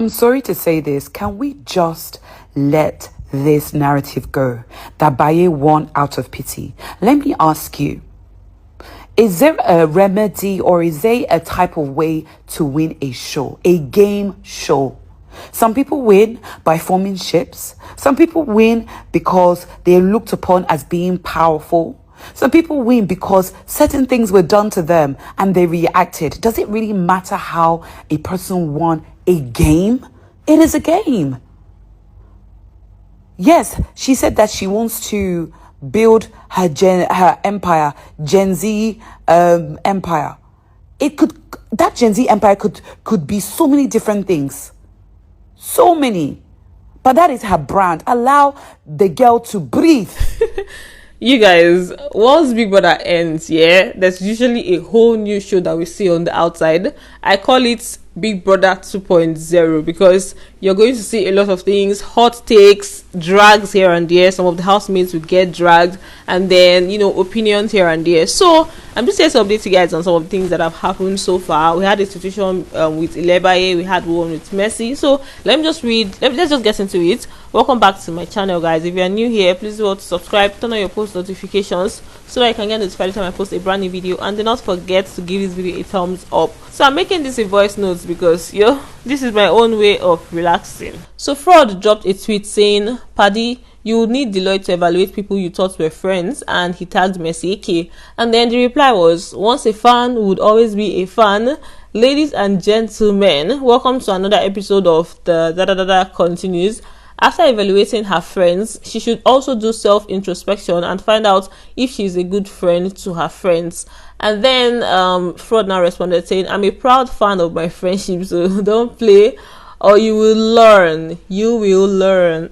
I'm sorry to say this, can we just let this narrative go that Baye won out of pity? Let me ask you, is there a remedy or is there a type of way to win a show, a game show? Some people win by forming ships. Some people win because they're looked upon as being powerful. Some people win because certain things were done to them and they reacted. Does it really matter how a person won a game? It is a game. Yes, she said that she wants to build her empire, Gen Z empire. That Gen Z empire could be so many different things. So many. But that is her brand. Allow the girl to breathe. You guys, once Big Brother ends, there's usually a whole new show that we see on the outside. I call it Big Brother 2.0 because you're going to see a lot of things, hot takes, drags here and there. Some of the housemates will get dragged, and then, opinions here and there. So I'm just here to update you guys on some of the things that have happened so far. We had a situation with Ilebaye, we had one with Messi. So let's just get into it. Welcome back to my channel, guys. If you are new here, please do subscribe, turn on your post notifications so that you can get notified every time I post a brand new video, and do not forget to give this video a thumbs up. So I'm making this a voice notes because this is my own way of relaxing. So Frodd dropped a tweet saying, "Paddy, you will need Deloitte to evaluate people you thought were friends," and he tagged Messi AK. And then the reply was, "Once a fan would always be a fan. Ladies and gentlemen, welcome to another episode of the continues. After evaluating her friends, she should also do self-introspection and find out if she is a good friend to her friends." And then Frodd now responded saying, "I'm a proud fan of my friendship, so don't play or you will learn. You will learn."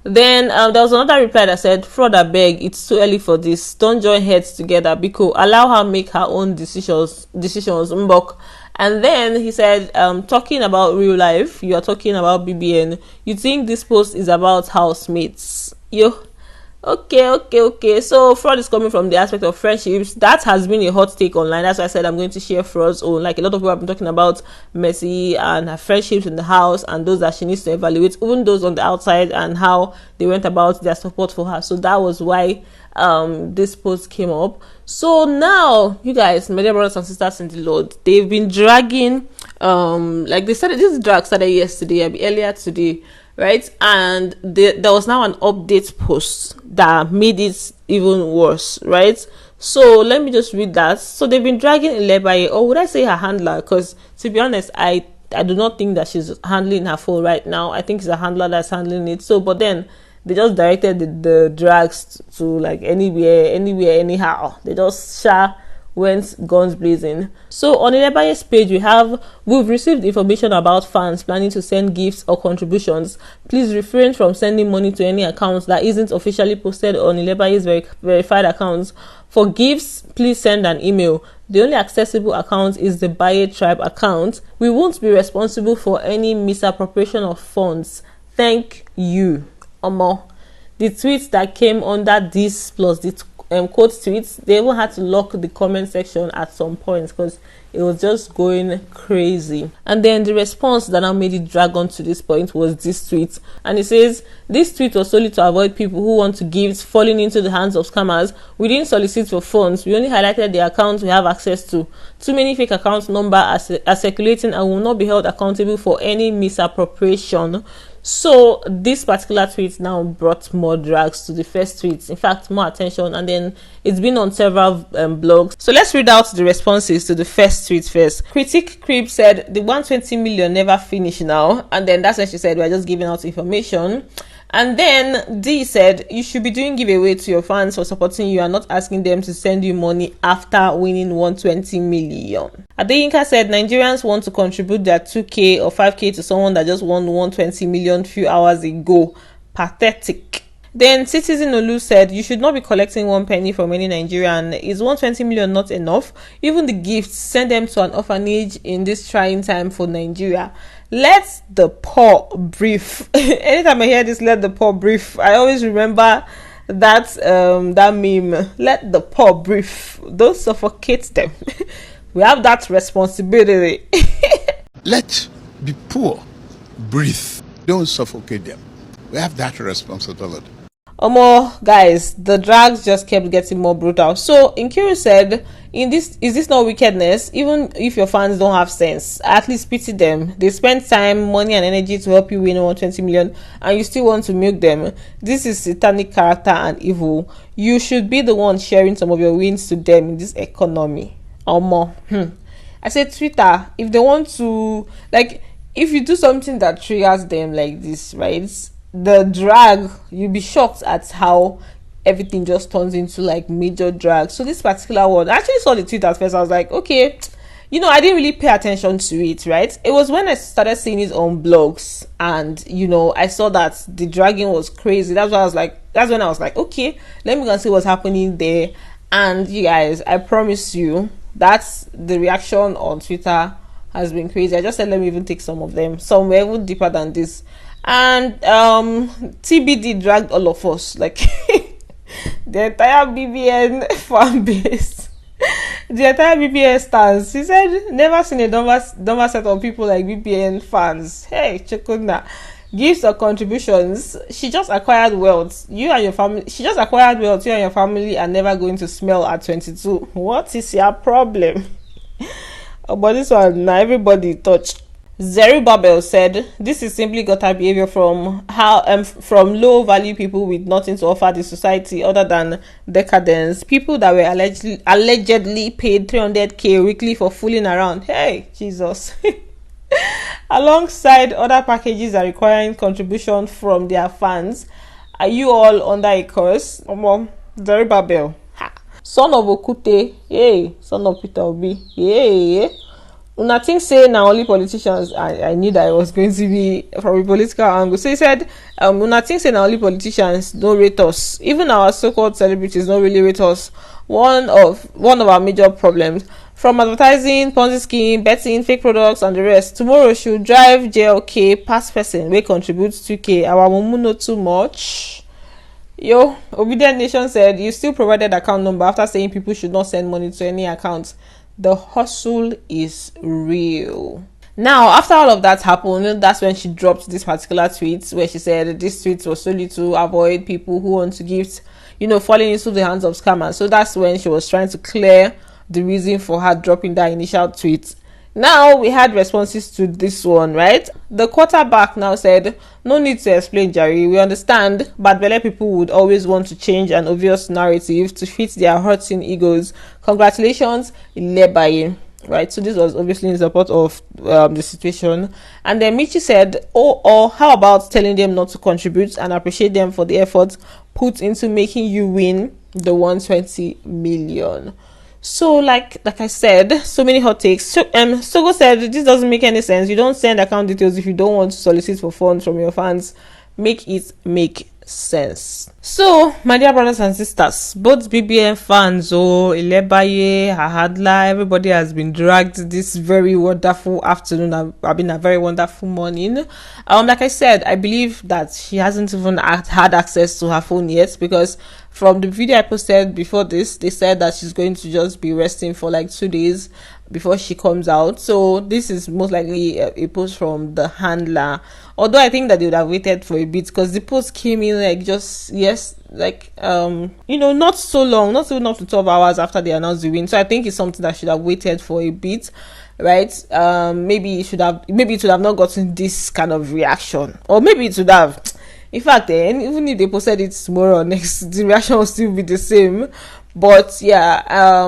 Then there was another reply that said, "Frodd, I beg, it's too early for this. Don't join heads together, because allow her make her own decisions, mbok." And then he said, "Talking about real life, you are talking about BBN. You think this post is about housemates?" Okay. So Frodd is coming from the aspect of friendships. That has been a hot take online. That's why I said I'm going to share Frodd's own. Like, a lot of people have been talking about Messi and her friendships in the house and those that she needs to evaluate, even those on the outside, and how they went about their support for her. So that was why this post came up. So now, you guys, my dear brothers and sisters in the Lord, they've been dragging like they started, this drag started yesterday, earlier today, right? And there was now an update post that made it even worse, right? So let me just read that. So they've been dragging Ilebaye, or would I say her handler, because to be honest, I do not think that she's handling her phone right now. I think it's a handler that's handling it. So but then they just directed the drags to like anywhere, anyhow. They just went guns blazing. So on Ilebaye's page, we've received information about fans planning to send gifts or contributions. Please refrain from sending money to any account that isn't officially posted on Ilebaye's verified accounts. For gifts, please send an email. The only accessible account is the Baye Tribe account. We won't be responsible for any misappropriation of funds. Thank you." The tweets that came under this plus the quote tweets, they even had to lock the comment section at some point because it was just going crazy. And then the response that now made it drag on to this point was this tweet, and it says, "This tweet was solely to avoid people who want to give falling into the hands of scammers. We didn't solicit for funds. We only highlighted the accounts we have access to. Too many fake account numbers are circulating and will not be held accountable for any misappropriation." So this particular tweet now brought more drags to the first tweet, in fact more attention, and then it's been on several blogs. So let's read out the responses to the first tweet first. Critic Crib said, "The 120 million never finished now," and then that's when she said, "We're just giving out information." And then D said, "You should be doing giveaway to your fans for supporting you and not asking them to send you money after winning 120 million. Adeyinka said, "Nigerians want to contribute their 2k or 5k to someone that just won 120 million few hours ago. Pathetic." Then Citizen Olu said, "You should not be collecting 1 penny from any Nigerian. Is 120 million not enough? Even the gifts, send them to an orphanage in this trying time for Nigeria. Let the poor breathe." Anytime I hear this, "let the poor breathe," I always remember that meme. Let the poor breathe. Don't suffocate them. We have that responsibility. Let be poor breathe. Don't suffocate them. We have that responsibility. Guys, the drags just kept getting more brutal. So Enquiry said, is this not wickedness? Even if your fans don't have sense, at least pity them. They spend time, money and energy to help you win 120 million and you still want to milk them. This is satanic character and evil. You should be the one sharing some of your wins to them in this economy. I said Twitter, if they want to, like, if you do something that triggers them like this, right, the drag, you'll be shocked at how everything just turns into like major drag. So this particular one, I actually saw the tweet at first. I was like, okay, I didn't really pay attention to it, right? It was when I started seeing it on blogs and I saw that the dragging was crazy. That's when I was like, okay, let me go and see what's happening there. And you guys, I promise you, that's the reaction on Twitter has been crazy. I just said let me even take some of them. Some were even deeper than this. And TBD dragged all of us, like the entire BBN fan base, the entire BBN stars. He said, never seen a dumber set of people like BBN fans. Hey, Chekunda, gifts or contributions. She just acquired wealth. You and your family are never going to smell at 22. What is your problem? But this one, now everybody touched. Zerubbabel said, this is simply gutter behavior from low value people with nothing to offer the society other than decadence. People that were allegedly paid 300k weekly for fooling around. Hey, Jesus. Alongside other packages are requiring contribution from their fans. Are you all under a curse? Zerubbabel. Son of Okute. Hey, son of Peter Obi. Hey. Una think say now only politicians. I knew that it was going to be from a political angle. So he said, una think say now only politicians don't rate us. Even our so-called celebrities don't really rate us. One of our major problems, from advertising, Ponzi scheme, betting, fake products, and the rest. Tomorrow she'll drive JLK past person wey contributes 2k. Our mumu not too much. Yo, Obedient Nation said, you still provided account number after saying people should not send money to any account. The hustle is real. Now, after all of that happened, that's when she dropped this particular tweet where she said this tweet was solely to avoid people who want to gift, falling into the hands of scammers. So that's when she was trying to clear the reason for her dropping that initial tweet. Now we had responses to this one, right? The quarterback now said, no need to explain, Jerry. We understand, but Bele people would always want to change an obvious narrative to fit their hurting egos. Congratulations, Ilebaye. Right, so this was obviously in support of the situation. And then Michi said, or how about telling them not to contribute and appreciate them for the effort put into making you win the 120 million. So like I said, so many hot takes. Sogo said, this doesn't make any sense. You don't send account details if you don't want to solicit for funds from your fans. Make it make sense. So, my dear brothers and sisters, both BBN fans, Ilebaye, Ahadla, everybody has been dragged this very wonderful afternoon. I've been a very wonderful morning. Like I said, I believe that she hasn't even had access to her phone yet, because from the video I posted before this, they said that she's going to just be resting for like 2 days before she comes out. So this is most likely a post from the handler, although I think that they would have waited for a bit, because the post came in not so long, not even up to 12 hours after they announced the win. So I think it's something that should have waited for a bit, right? Maybe it would have not gotten this kind of reaction, or maybe it would have. In fact, even if they posted it tomorrow or next, the reaction will still be the same. But yeah,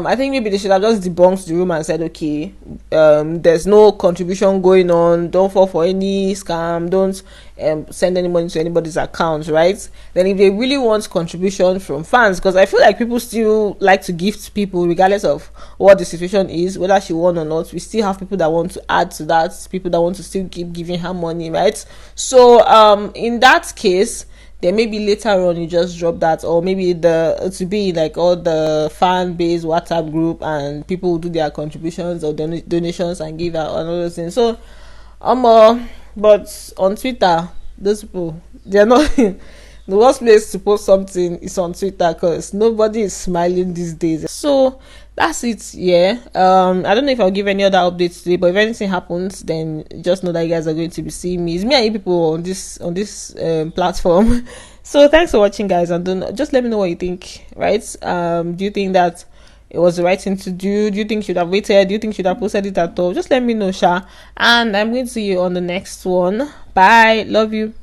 I think maybe they should have just debunked the rumor and said, okay, there's no contribution going on. Don't fall for any scam. Don't send any money to anybody's account, right? Then if they really want contribution from fans, because I feel like people still like to gift people regardless of what the situation is, whether she won or not. We still have people that want to add to that, people that want to still keep giving her money, right? So in that case, then maybe later on you just drop that, or maybe to be like all the fan base WhatsApp group and people who do their contributions or donations and give out another thing. So but on Twitter, those people, they're not the worst place to post something is on Twitter, because nobody is smiling these days. So that's it. Yeah. I don't know if I'll give any other updates today, but if anything happens, then just know that you guys are going to be seeing me. It's me and you people on this platform. So thanks for watching, guys, and just let me know what you think. Right? Do you think that it was the right thing to do? Do you think you should have waited? Do you think you should have posted it at all? Just let me know, Sha. And I'm going to see you on the next one. Bye. Love you.